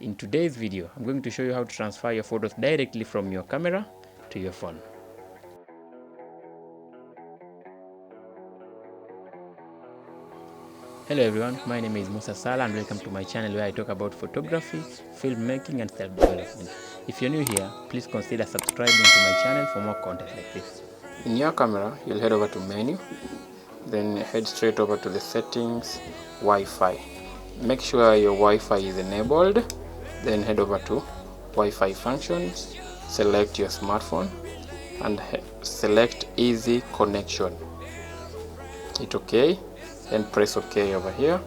In today's video, I'm going to show you how to transfer your photos directly from your camera to your phone. Hello everyone, my name is Musa Sala and welcome to my channel where I talk about photography, filmmaking and self-development. If you're new here, please consider subscribing to my channel for more content like this. In your camera, you'll head over to menu, then head straight over to the settings, Wi-Fi. Make sure your Wi-Fi is enabled, then head over to Wi-Fi functions, select your smartphone and select easy connection. Hit OK. Then press OK over here.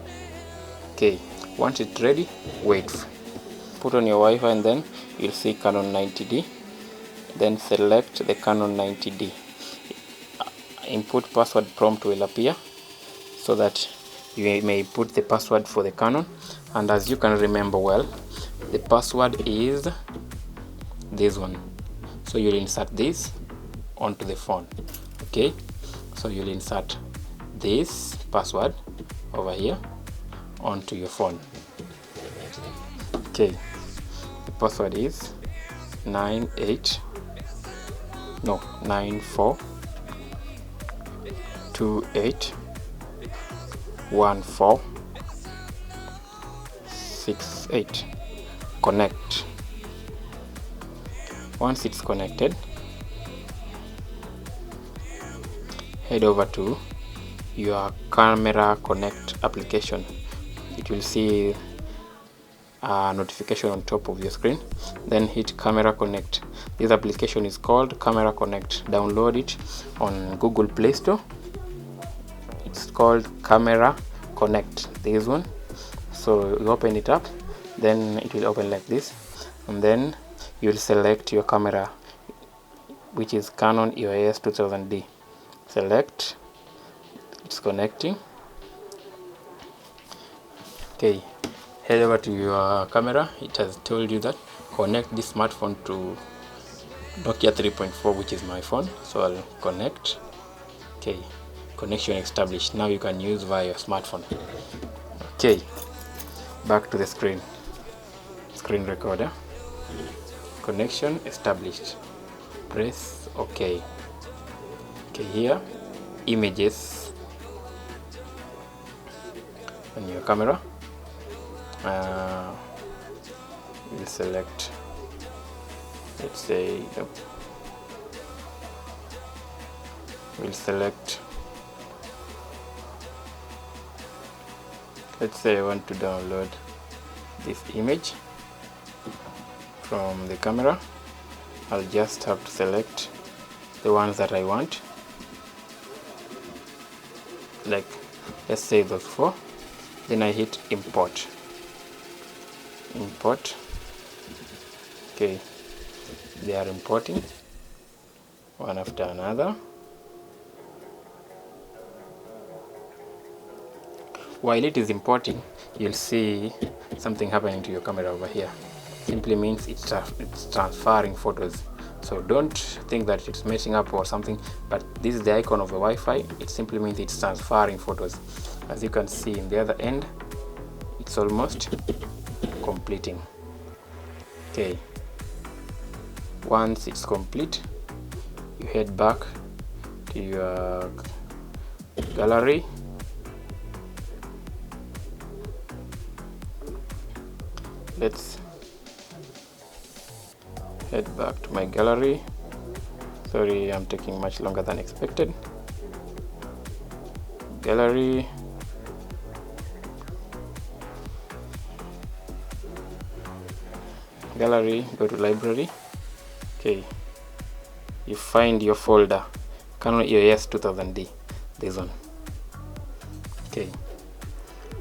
Okay, once it's ready, wait. Put on your Wi-Fi and then you'll see Canon 90D. Then select the Canon 90D. Input password prompt will appear so that you may put the password for the Canon. And as you can remember well, the password is this one. So you'll insert this onto the phone. Okay, so you'll insert this password over here onto your phone. Okay, the password is 94281468. Connect. Once it's connected, head over to your camera connect application. It will see a notification on top of your screen, then hit camera connect. This application is called Camera Connect. Download it on Google Play Store. It's called Camera Connect, this one. So you open it up, then it will open like this, and then you will select your camera, which is Canon EOS 2000D. Select. It's connecting. Okay, head over to your camera. It has told you that connect this smartphone to Nokia 3.4, which is my phone. So I'll connect. Okay, connection established. Now you can use via your smartphone. Okay, back to the screen recorder. Connection established. Press OK. Okay, here images on your camera. We'll select, let's say, let's say I want to download this image from the camera. I'll just have to select the ones that I want, like let's say those 4. Then I hit import. Okay, they are importing one after another. While it is importing, you'll see something happening to your camera over here. Simply means it's transferring photos. So don't think that it's messing up or something, but this is the icon of the Wi-Fi. It simply means it's transferring photos. As you can see in the other end, it's almost completing. Okay, once it's complete, you head back to your gallery. Let's head back to my gallery. Sorry, I'm taking much longer than expected. Gallery. Go to library. Okay, you find your folder Canon EOS 2000D, this one. Okay,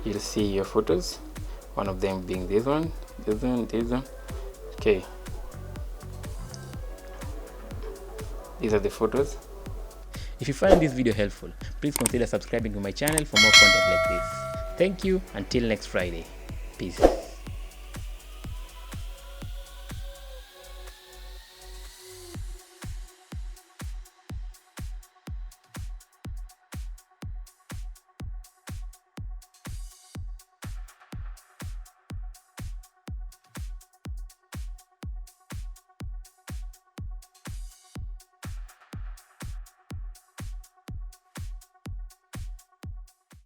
you'll see your photos, one of them being this one. Okay, these are the photos. If you find this video helpful, please consider subscribing to my channel for more content like this. Thank you. Until next Friday. Peace.